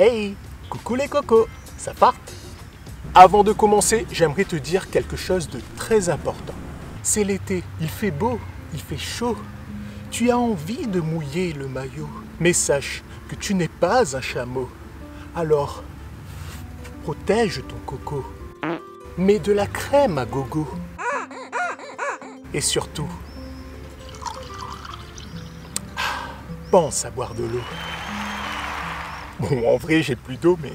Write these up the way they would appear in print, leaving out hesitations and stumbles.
Hey, coucou les cocos, ça part? Avant de commencer, j'aimerais te dire quelque chose de très important. C'est l'été, il fait beau, il fait chaud. Tu as envie de mouiller le maillot. Mais sache que tu n'es pas un chameau. Alors, protège ton coco. Mets de la crème à gogo. Et surtout, pense à boire de l'eau. Bon, en vrai, j'ai plus d'eau, mais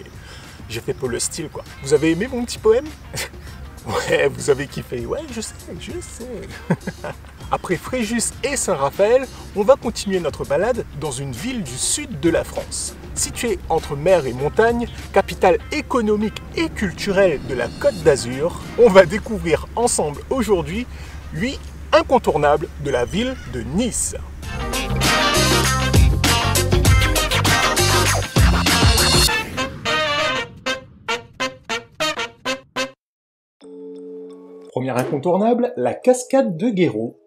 j'ai fait pour le style, quoi. Vous avez aimé mon petit poème? Ouais, vous avez kiffé. Ouais, je sais. Après Fréjus et Saint-Raphaël, on va continuer notre balade dans une ville du sud de la France. Située entre mer et montagne, capitale économique et culturelle de la Côte d'Azur, on va découvrir ensemble aujourd'hui 8 incontournables de la ville de Nice. Premier incontournable, la cascade de Guéraud.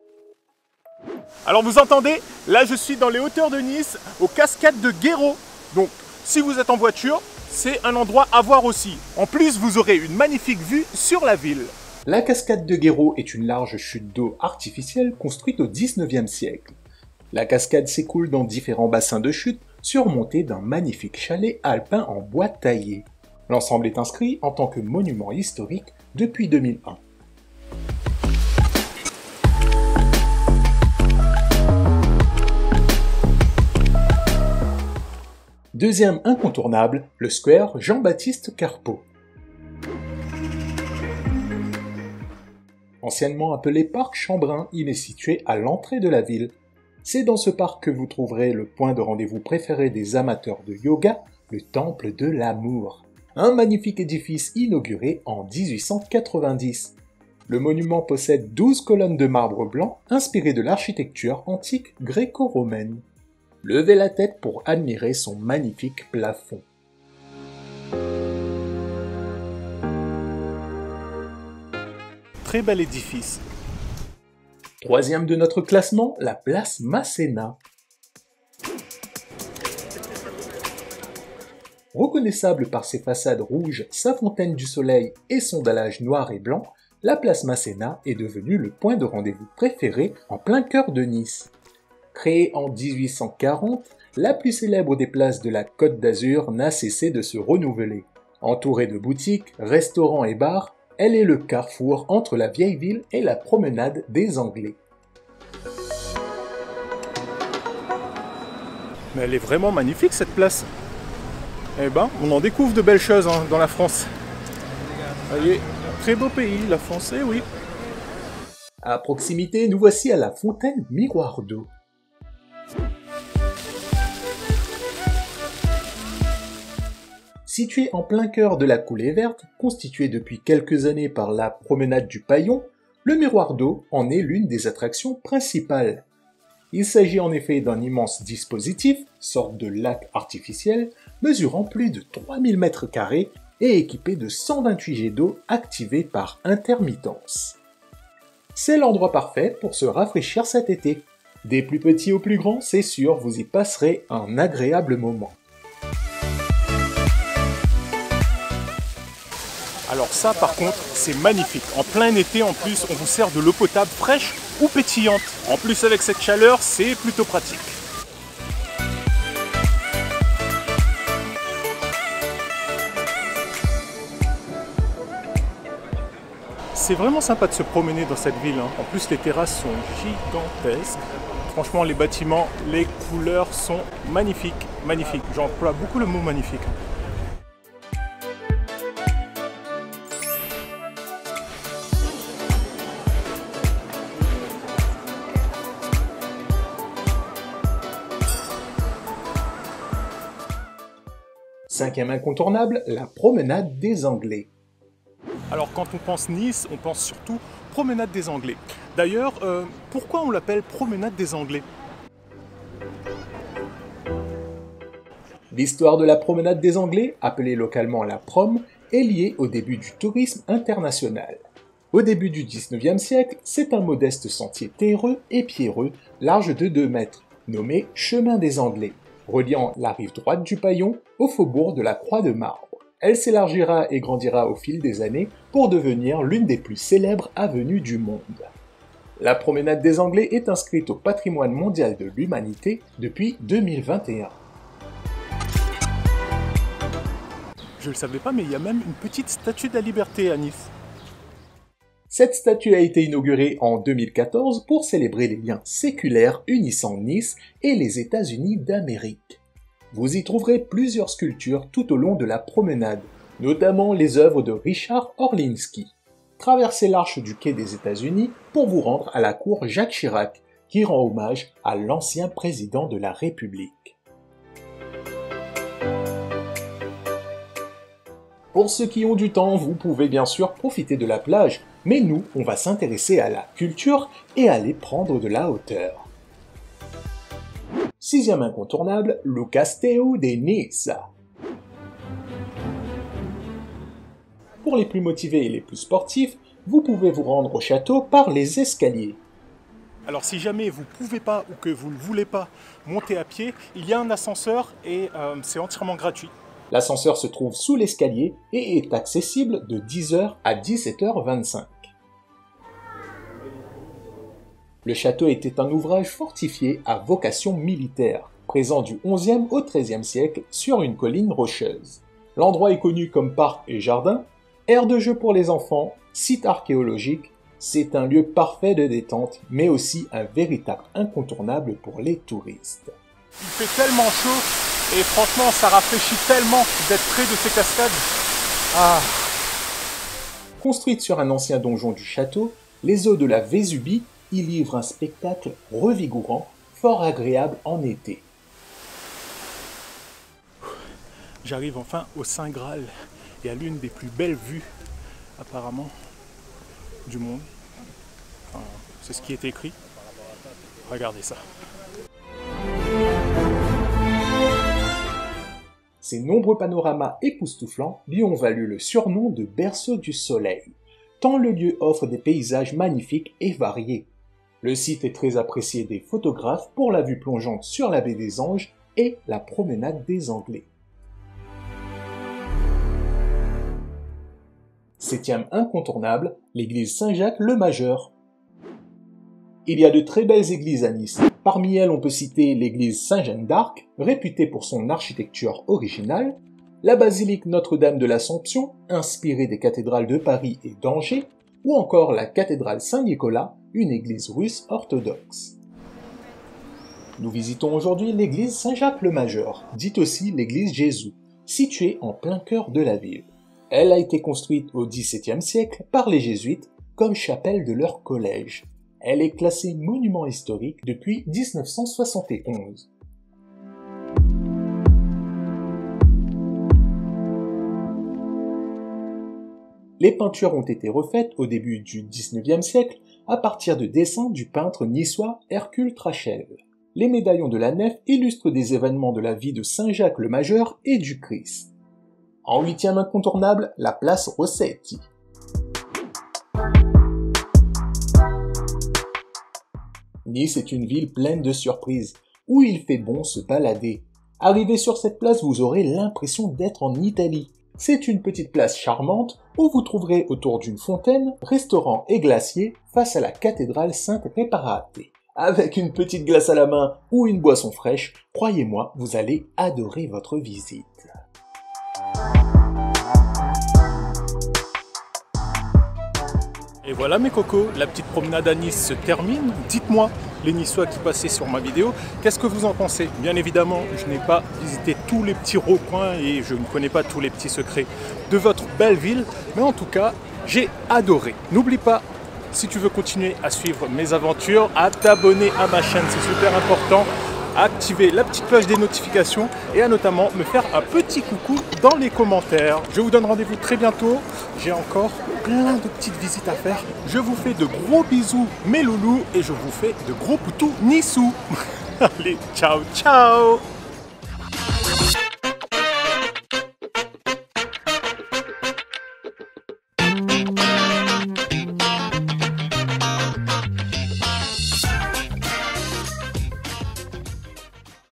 Alors vous entendez, là je suis dans les hauteurs de Nice, aux cascades de Guéraud. Donc si vous êtes en voiture, c'est un endroit à voir aussi. En plus, vous aurez une magnifique vue sur la ville. La cascade de Guéraud est une large chute d'eau artificielle construite au 19e siècle. La cascade s'écoule dans différents bassins de chute, surmontés d'un magnifique chalet alpin en bois taillé. L'ensemble est inscrit en tant que monument historique depuis 2001. Deuxième incontournable, le square Jean-Baptiste Carpeaux. Anciennement appelé parc Chambrun, il est situé à l'entrée de la ville. C'est dans ce parc que vous trouverez le point de rendez-vous préféré des amateurs de yoga, le Temple de l'Amour. Un magnifique édifice inauguré en 1890. Le monument possède 12 colonnes de marbre blanc inspirées de l'architecture antique gréco-romaine. Levez la tête pour admirer son magnifique plafond. Très bel édifice. Troisième de notre classement, la place Masséna. Reconnaissable par ses façades rouges, sa fontaine du soleil et son dallage noir et blanc, la place Masséna est devenue le point de rendez-vous préféré en plein cœur de Nice. Créée en 1840, la plus célèbre des places de la Côte d'Azur n'a cessé de se renouveler. Entourée de boutiques, restaurants et bars, elle est le carrefour entre la vieille ville et la promenade des Anglais. Mais elle est vraiment magnifique cette place. Eh ben, on en découvre de belles choses dans la France. Voyez, très beau pays, la France, eh oui. À proximité, nous voici à la fontaine Miroir d'eau. Située en plein cœur de la coulée verte, constituée depuis quelques années par la promenade du Paillon, le Miroir d'eau en est l'une des attractions principales. Il s'agit en effet d'un immense dispositif, sorte de lac artificiel, mesurant plus de 3000 m² et équipé de 128 jets d'eau activés par intermittence. C'est l'endroit parfait pour se rafraîchir cet été. Des plus petits aux plus grands, c'est sûr, vous y passerez un agréable moment. Alors ça par contre, c'est magnifique. En plein été en plus, on vous sert de l'eau potable fraîche ou pétillante. En plus avec cette chaleur, c'est plutôt pratique. C'est vraiment sympa de se promener dans cette ville. En plus les terrasses sont gigantesques. Franchement les bâtiments, les couleurs sont magnifiques. Magnifiques. J'emploie beaucoup le mot magnifique. Cinquième incontournable, la promenade des Anglais. Alors quand on pense Nice, on pense surtout promenade des Anglais. D'ailleurs, pourquoi on l'appelle promenade des Anglais? L'histoire de la promenade des Anglais, appelée localement la Prom, est liée au début du tourisme international. Au début du 19e siècle, c'est un modeste sentier terreux et pierreux, large de 2 mètres, nommé Chemin des Anglais. reliant la rive droite du Paillon au faubourg de la Croix de Marbre. Elle s'élargira et grandira au fil des années pour devenir l'une des plus célèbres avenues du monde. La promenade des Anglais est inscrite au patrimoine mondial de l'humanité depuis 2021. Je ne le savais pas, mais il y a même une petite statue de la liberté à Nice. Cette statue a été inaugurée en 2014 pour célébrer les liens séculaires unissant Nice et les États-Unis d'Amérique. Vous y trouverez plusieurs sculptures tout au long de la promenade, notamment les œuvres de Richard Orlinski. Traversez l'arche du quai des États-Unis pour vous rendre à la cour Jacques Chirac, qui rend hommage à l'ancien président de la République. Pour ceux qui ont du temps, vous pouvez bien sûr profiter de la plage, mais nous, on va s'intéresser à la culture et aller prendre de la hauteur. Sixième incontournable, le Castello de Nice. Pour les plus motivés et les plus sportifs, vous pouvez vous rendre au château par les escaliers. Alors si jamais vous ne pouvez pas ou que vous ne voulez pas monter à pied, il y a un ascenseur et c'est entièrement gratuit. L'ascenseur se trouve sous l'escalier et est accessible de 10h à 17h25. Le château était un ouvrage fortifié à vocation militaire, présent du XIe au XIIIe siècle sur une colline rocheuse. L'endroit est connu comme parc et jardin, aire de jeu pour les enfants, site archéologique, c'est un lieu parfait de détente, mais aussi un véritable incontournable pour les touristes. Il fait tellement chaud et franchement ça rafraîchit tellement d'être près de ces cascades. Ah. Construite sur un ancien donjon du château, les eaux de la Vésubie y livrent un spectacle revigorant, fort agréable en été. J'arrive enfin au Saint Graal et à l'une des plus belles vues, apparemment, du monde. Enfin, c'est ce qui est écrit. Regardez ça. Ces nombreux panoramas époustouflants lui ont valu le surnom de berceau du soleil, tant le lieu offre des paysages magnifiques et variés. Le site est très apprécié des photographes pour la vue plongeante sur la baie des Anges et la promenade des Anglais. Septième incontournable, l'église Saint-Jacques-le-Majeur. Il y a de très belles églises à Nice. Parmi elles, on peut citer l'église Saint-Jean d'Arc, réputée pour son architecture originale, la basilique Notre-Dame de l'Assomption, inspirée des cathédrales de Paris et d'Angers, ou encore la cathédrale Saint-Nicolas, une église russe orthodoxe. Nous visitons aujourd'hui l'église Saint-Jacques-le-Majeur, dite aussi l'église Jésus, située en plein cœur de la ville. Elle a été construite au XVIIe siècle par les jésuites comme chapelle de leur collège. Elle est classée monument historique depuis 1971. Les peintures ont été refaites au début du XIXe siècle à partir de dessins du peintre niçois Hercule Trachel. Les médaillons de la nef illustrent des événements de la vie de Saint-Jacques-le-Majeur et du Christ. En huitième incontournable, la place Rossetti. Nice est une ville pleine de surprises, où il fait bon se balader. Arrivé sur cette place, vous aurez l'impression d'être en Italie. C'est une petite place charmante où vous trouverez autour d'une fontaine, restaurant et glacier face à la cathédrale Sainte-Réparate. Avec une petite glace à la main ou une boisson fraîche, croyez-moi, vous allez adorer votre visite. Et voilà mes cocos, la petite promenade à Nice se termine. Dites-moi, les Niçois qui passaient sur ma vidéo, qu'est-ce que vous en pensez? Bien évidemment, je n'ai pas visité tous les petits recoins et je ne connais pas tous les petits secrets de votre belle ville, mais en tout cas, j'ai adoré. N'oublie pas, si tu veux continuer à suivre mes aventures, à t'abonner à ma chaîne, c'est super important, à activer la petite cloche des notifications et à notamment me faire un petit coucou dans les commentaires. Je vous donne rendez-vous très bientôt, j'ai encore plein de petites visites à faire. Je vous fais de gros bisous mes loulous et je vous fais de gros poutous nissous. Allez, ciao ciao.